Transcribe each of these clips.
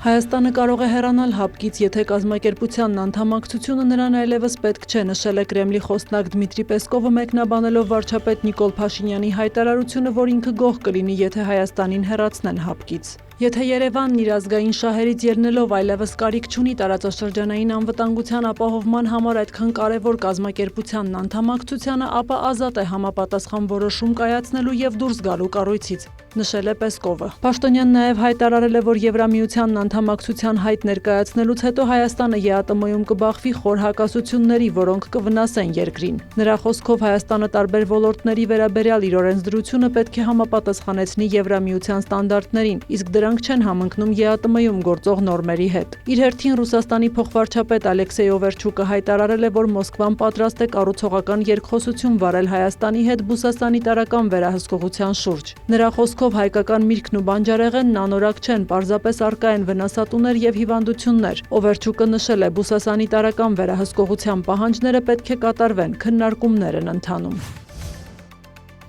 Հայաստանը կարող է հեռանալ ՀԱՊԿ-ից, եթե կազմակերպությանն անդամակցությունը նրան այլևս պետք չէ, նշել է Կրեմլի խոսնակ Դմիտրի Պեսկովը մեկնաբանելով վարչապետ Նիկոլ Փաշինյանի հայտարարությունը, որ ինքը գոհ կլինի, եթե Հայաստանին հեռացնեն ՀԱՊԿ-ից։ Եթե Երևանն իր ազգային շահերից ելնելով այլևս կարիք չունի տարածաշրջանային անվտանգության ապահովման համար այդքան կարևոր կազմակերպությանն անդամակցությանը, ապա ազատ է համապատասխան որոշում կայացնելու եւ դուրս գալու կառույցից, նշել է Պեսկովը։ Պաշտոնյան նաև հայտարարել է, որ Եվրամիությանն անդամակցության հայտ ներկայացնելուց հետո Հայաստանը ԵԱՏՄ-ում կբախվի խոր հակասությունների, որոնք կվնասեն երկրին։ Նրա խոսքով Հայաստանը տարբեր ոլորտների վերաբերյալ իր օրենսդրությունը պետք է համապատասխանեցնի Եվրամիության ստանդարտներին, իսկ դրանք չեն համընկնում ԵԱՏՄ-ում գործող նորմերի հետ։ Իր հերթին Ռուսաստանի փոխվարչապետ Ալեքսեյ Օվերչուկը հայտարարել է, որ Մոսկվան պատրաստ է կառուցողական երկխոսություն վարել Հայաստանի հետ բուսասանիտարական վերահսկողության շուրջ։ Նրա խոսքով հայկական միրգն ու բանջարեղենն անորակ չեն, պարզապես առկա են վնասատուներ եւ հիվանդություններ։ Օվերչուկը նշել է, բուսասանիտարական վերահսկողության պահանջները պետք է կատարվեն, քննարկումներ են ընթանում։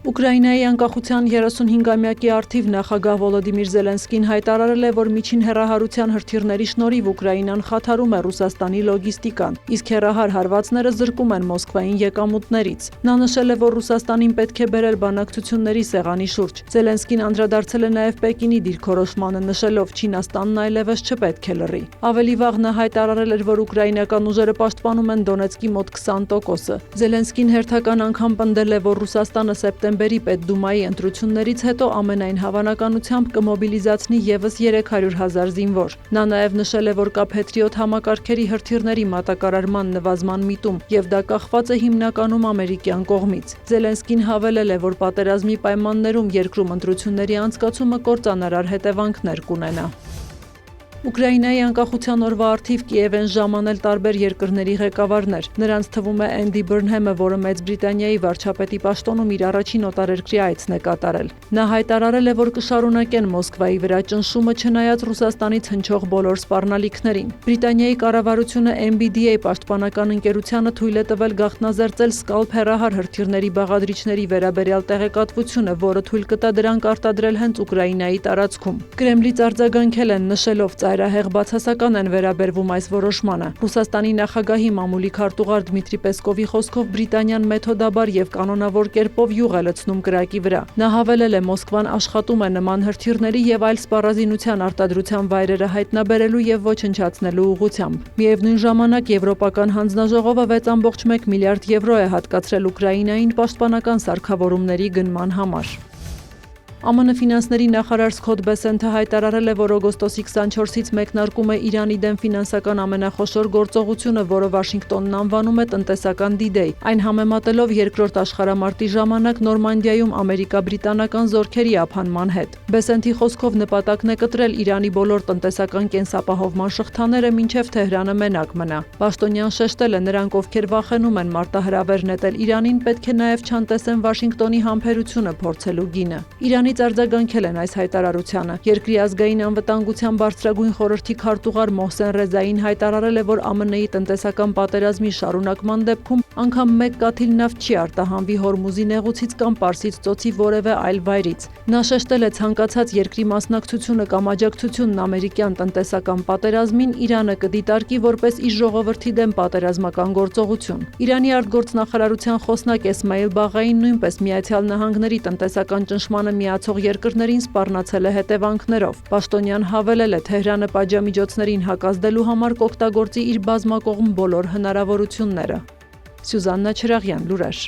Ուկրաինայի անկախության 35-ամյակի առթիվ նախագահ Վոլոդիմիր Զելենսկին հայտարարել է, որ միջին հեռահարության հրթիռների շնորհիվ Ուկրաինան խաթարում է Ռուսաստանի լոգիստիկան, իսկ հեռահար հարվածները զրկում են Մոսկվային եկամուտներից։ Նա նշել է, որ Ռուսաստանին պետք է բերել բանակցությունների սեղանի շուրջ։ Զելենսկին անդրադարձել է նաև Պեկինի դիրքորոշմանը, նշելով Չինաստանն այլևս չպետք է լռի։ Ավելի վաղ նա հայտարարել էր, որ ուկրաինական ուժերը պաշտպանում են Դոնեցկի մոտ 20%-ը։ Զելենսկին հերթական անգամ պնդել է, որ Ռուսաստանը սեպտեմբերի պետդումայի ընտրություններից հետո ամենայն հավանականությամբ կմոբիլիզացնի ևս 300,000 զինվոր։ Նա նաև նշել է, որ կա Փետրիոտ համակարգերի հրթիռների մատակարարման նվազման միտում, եւ դա կախված է հիմնականում ամերիկյան կողմից։ Զելենսկին հավելել է, որ պատերազմի պայմաններում երկրում ընտրությունների անցկացումը կործանարար հետևանքներ կունենա։ Ուկրաինայի անկախության օրվա առթիվ Կիև են ժամանել տարբեր երկրների ղեկավարներ։ Նրանց թվում է Էնդի Բըրնհեմը, որը Մեծ Բրիտանիայի վարչապետի պաշտոնում իր առաջին օտարերկրյա այցն է կատարել։ Նա հայտարարել է, որ կշարունակեն Մոսկվայի վրա ճնշումը, չնայած Ռուսաստանից հնչող բոլոր սպառնալիքներին։ Բրիտանիայի կառավարությունը MBDA պաշտպանական ընկերությանը թույլ է տվել գաղտնազերծել Սկալփ հեռահար հրթիռների բաղադրիչների վերաբերյալ տեղեկատվությունը, որը թույլ կտա դրանք արտադրել հենց Ուկրաինայի տարածքում։ Կրեմլից արձագանքել են, նշելով ծայրահեղ բացասական են վերաբերվում այս որոշմանը։ Ռուսաստանի նախագահի մամուլի քարտուղար Դմիտրի Պեսկովի խոսքով Բրիտանիան մեթոդաբար եւ կանոնավոր կերպով յուղ է լցնում կրակի վրա։ Նա հավելել է, Մոսկվան աշխատում է նման հրթիռների եւ այլ սպառազինության արտադրության վայրերը հայտնաբերելու եւ ոչնչացնելու ուղղությամբ։ Միևնույն ժամանակ Եվրոպական հանձնաժողովը 6.1 միլիարդ եվրո է հատկացրել Ուկրաինային պաշտպանական սարքավորումների գնման համար։ ԱՄՆ ֆինանսների նախարար Սքոթ Բեսենթը հայտարարել է, որ օգոստոսի 24-ից մեկնարկում է Իրանի դեմ ֆինանսական ամենախոշոր գործողությունը, որը Վաշինգտոնն անվանում է տնտեսական D-Day, այն համեմատելով Երկրորդ աշխարհամարտի ժամանակ Նորմանդիայում ամերիկա-բրիտանական զորքերի ափանման հետ։ Բեսենթի խոսքով նպատակն է կտրել Իրանի բոլոր տնտեսական կենսապահովման շղթաները, մինչև Թեհրանը մենակ մնա։ Պաշտոնյան շեշտել է, նրանք, ովքեր վախենում են մարտահրավեր նետել Իրանին, պետք է նաև չանտեսեն Վաշինգտոնի համբերությունը փորձելու գինը։ Իրանից արձագանքել են այս հայտարարությանը։ Երկրի ազգային անվտանգության բարձրագույն խորհրդի քարտուղար Մոհսեն Ռեզային հայտարարել է, որ ԱՄՆ-ի տնտեսական պատերազմի շարունակման դեպքում անգամ մեկ կաթիլ նավթ չի արտահանվի Հորմուզի նեղուցից կամ Պարսից ծոցի որևէ այլ վայրից։ Նա շեշտել է, ցանկացած երկրի մասնակցությունը կամ աջակցությունն ամերիկյան տնտեսական պատերազմին Իրանը կդիտարկի որպես իր ժողովրդի դեմ պատերազմական գործողություն։ Իրանի արտգործնախարարության խոսնակ Էսմայիլ Բաղային նույնպես Միացյալ Նահանգների տնտեսական ճնշմանը միացող երկրներին սպառնացել է հետևանքներով։ Պաշտոնյան հավելել է, Թեհրանը պատժամիջոցներին հակազդելու համար կօգտագործի իր բազմակողմ բոլոր հնարավորությունները։ Սյուզաննա Չրաղյան, լուրեր։